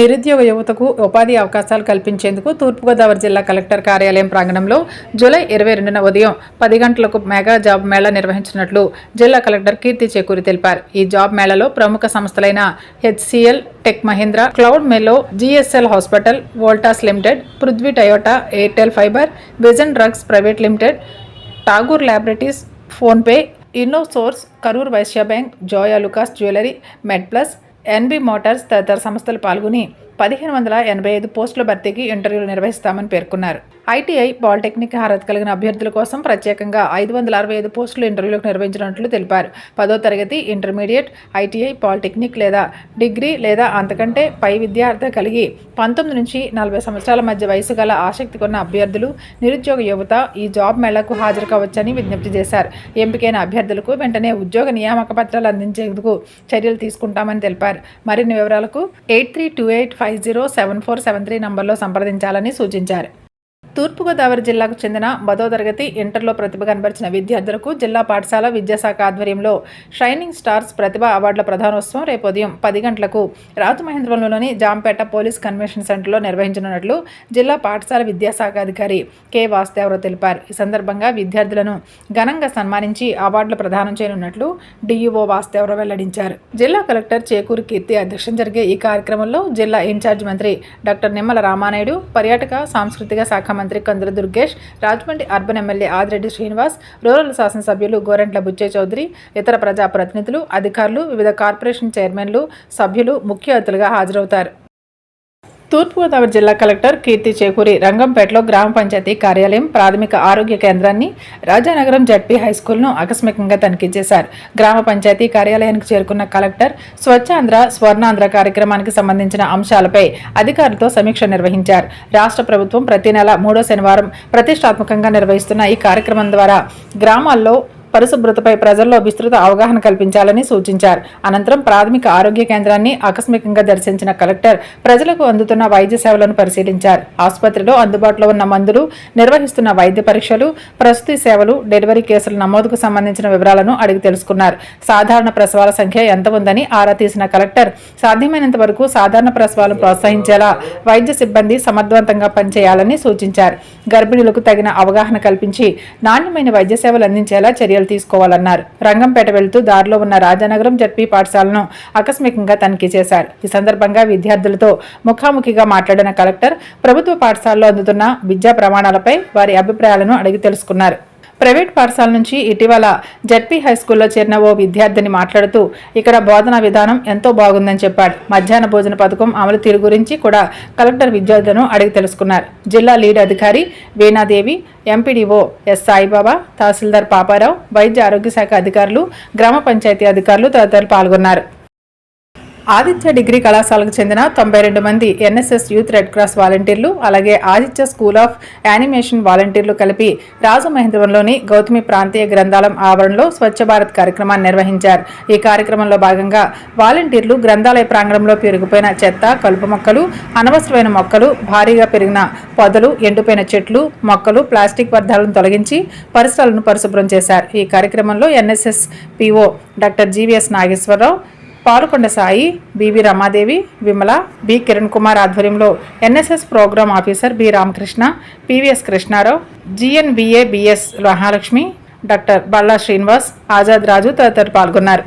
నిరుద్యోగ యువతకు ఉపాధి అవకాశాలు కల్పించేందుకు తూర్పుగోదావరి జిల్లా కలెక్టర్ కార్యాలయం ప్రాంగణంలో జూలై 22న ఉదయం 10 గంటలకు మెగా జాబ్ మేళా నిర్వహించినట్లు జిల్లా కలెక్టర్ కీర్తి చేకూరి తెలిపారు. ఈ జాబ్ మేళాలో ప్రముఖ సంస్థలైన హెచ్సిఎల్, టెక్ మహీంద్రా, క్లౌడ్ మెలో, GSL hospital, Voltas limited, Prithvi Toyota, Airtel fiber, vision drugs private limited, Tagore laboratories, PhonePe, Innosource, Karur Vysya bank, Joyalukkas jewellery, MedPlus, NB motors తదితర సంస్థలు పాల్గొని 1585 పోస్టుల భర్తీకి ఇంటర్వ్యూలు నిర్వహిస్తామని పేర్కొన్నారు. ఐటీఐ, పాలిటెక్నిక్ అర్హత కలిగిన అభ్యర్థుల కోసం ప్రత్యేకంగా 565 పోస్టులు ఇంటర్వ్యూలకు నిర్వహించినట్లు తెలిపారు. 10వ తరగతి, ఇంటర్మీడియట్, ఐటీఐ, పాలిటెక్నిక్ లేదా డిగ్రీ లేదా అంతకంటే పై విద్యార్థి కలిగి 19 నుంచి 40 సంవత్సరాల మధ్య వయసు గల ఆసక్తి కొన్న అభ్యర్థులు, నిరుద్యోగ యువత ఈ జాబ్ మేళాకు హాజరు కావచ్చని విజ్ఞప్తి చేశారు. ఎంపికైన అభ్యర్థులకు వెంటనే ఉద్యోగ నియామక పత్రాలు అందించేందుకు చర్యలు తీసుకుంటామని తెలిపారు. మరిన్ని వివరాలకు 8328507473 నంబర్లో సంప్రదించాలని సూచించారు. తూర్పుగోదావరి జిల్లాకు చెందిన 10వ తరగతి, ఇంటర్లో ప్రతిభ కనబరిచిన విద్యార్థులకు జిల్లా పాఠశాల విద్యాశాఖ ఆధ్వర్యంలో షైనింగ్ స్టార్స్ ప్రతిభ అవార్డుల ప్రధానోత్సవం రేపు ఉదయం 10 గంటలకు రాజమహేంద్రవరంలోని జాంపేట పోలీస్ కన్వెన్షన్ సెంటర్లో నిర్వహించనున్నట్లు జిల్లా పాఠశాల విద్యాశాఖ అధికారి కె వాసుదేవరావు తెలిపారు. ఈ సందర్భంగా విద్యార్థులను ఘనంగా సన్మానించి అవార్డులు ప్రదానం చేయనున్నట్లు డిఈఓ వాసుదేవరావు వెల్లడించారు. జిల్లా కలెక్టర్ చేకూరి కీర్తి అధ్యక్షతన జరిగే ఈ కార్యక్రమంలో జిల్లా ఇన్ఛార్జ్ మంత్రి డాక్టర్ నిమ్మల రామానాయుడు, పర్యాటక సాంస్కృతిక శాఖ మంత్రి Kandula Durgesh, Rajahmundry urban MLA Adireddy Srinivas, rural శాసనసభ్యులు గోరంట్ల బుచ్చయ్య చౌదరి, ఇతర ప్రజాప్రతినిధులు, అధికారులు, వివిధ కార్పొరేషన్ చైర్మన్లు, సభ్యులు ముఖ్య అతిథులుగా హాజరవుతారు. తూర్పుగోదావరి జిల్లా కలెక్టర్ కీర్తి చేకూరి రంగంపేటలో గ్రామ పంచాయతీ కార్యాలయం, ప్రాథమిక ఆరోగ్య కేంద్రాన్ని, రాజానగరం జడ్పీ హైస్కూల్ను ఆకస్మికంగా తనిఖీ చేశారు. గ్రామ పంచాయతీ కార్యాలయానికి చేరుకున్న కలెక్టర్ స్వచ్ఛాంధ్ర, స్వర్ణాంధ్ర కార్యక్రమానికి సంబంధించిన అంశాలపై అధికారులతో సమీక్ష నిర్వహించారు. రాష్ట్ర ప్రభుత్వం ప్రతి నెల 3వ శనివారం ప్రతిష్టాత్మకంగా నిర్వహిస్తున్న ఈ కార్యక్రమం ద్వారా గ్రామాల్లో పరిశుభ్రతపై ప్రజల్లో విస్తృత అవగాహన కల్పించాలని సూచించారు. అనంతరం ప్రాథమిక ఆరోగ్య కేంద్రాన్ని ఆకస్మికంగా దర్శించిన కలెక్టర్ ప్రజలకు అందుతున్న వైద్య సేవలను పరిశీలించారు. ఆసుపత్రిలో అందుబాటులో ఉన్న మందులు, నిర్వహిస్తున్న వైద్య పరీక్షలు, ప్రసూతి సేవలు, డెలివరీ కేసుల నమోదుకు సంబంధించిన వివరాలను అడిగి తెలుసుకున్నారు. సాధారణ ప్రసవాల సంఖ్య ఎంత ఉందని ఆరా తీసిన కలెక్టర్ సాధ్యమైనంత వరకు సాధారణ ప్రసవాలను ప్రోత్సహించేలా వైద్య సిబ్బంది సమర్థవంతంగా పనిచేయాలని సూచించారు. గర్భిణులకు తగిన అవగాహన కల్పించి నాణ్యమైన వైద్య సేవలు అందించేలా చర్యలు తీసుకోవాలన్నారు. రంగంపేట వెళ్తూ దారిలో ఉన్న రాజానగరం జడ్పీ పాఠశాలను ఆకస్మికంగా తనిఖీ చేశారు. ఈ సందర్భంగా విద్యార్థులతో ముఖాముఖిగా మాట్లాడిన కలెక్టర్ ప్రభుత్వ పాఠశాలలో అందుతున్న విద్యా ప్రమాణాలపై వారి అభిప్రాయాలను అడిగి తెలుసుకున్నారు. ప్రైవేట్ పాఠశాల నుంచి ఇటీవల జడ్పీ హైస్కూల్లో చేరిన ఓ విద్యార్థిని మాట్లాడుతూ ఇక్కడ బోధనా విధానం ఎంతో బాగుందని చెప్పాడు. మధ్యాహ్న భోజన పథకం అమలు తీరు గురించి కూడా కలెక్టర్ విద్యార్థులను అడిగి తెలుసుకున్నారు. జిల్లా లీడ్ అధికారి వీణాదేవి, ఎంపీడీఓ ఎస్ సాయిబాబా, తహసీల్దార్ పాపారావు, వైద్య ఆరోగ్య శాఖ అధికారులు, గ్రామ పంచాయతీ అధికారులు తదితరులు పాల్గొన్నారు. ఆదిత్య డిగ్రీ కళాశాలకు చెందిన 92 మంది ఎన్ఎస్ఎస్ యూత్ రెడ్ క్రాస్ వాలంటీర్లు, అలాగే ఆదిత్య స్కూల్ ఆఫ్ యానిమేషన్ వాలంటీర్లు కలిపి రాజమహేంద్రవరంలోని గౌతమి ప్రాంతీయ గ్రంథాలయం ఆవరణలో స్వచ్ఛ భారత్ కార్యక్రమాన్ని నిర్వహించారు. ఈ కార్యక్రమంలో భాగంగా వాలంటీర్లు గ్రంథాలయ ప్రాంగణంలో పెరిగిపోయిన చెత్త, కలుపు మొక్కలు, అనవసరమైన మొక్కలు, భారీగా పెరిగిన పొదలు, ఎండిపోయిన చెట్లు, మొక్కలు, ప్లాస్టిక్ వ్యర్థాలను తొలగించి పరిసరాలను పరిశుభ్రం చేశారు. ఈ కార్యక్రమంలో NSS PO doctor GVS Nageswararao, Palakonda Sai, BV Ramadevi, Vimala, B Kiran Kumar ఆధ్వర్యంలో NSS program officer B Ramakrishna, PVS Krishnarao, GNBA BS Mahalakshmi, doctor Balla Srinivas, Azad Raju తదితరులు పాల్గొన్నారు.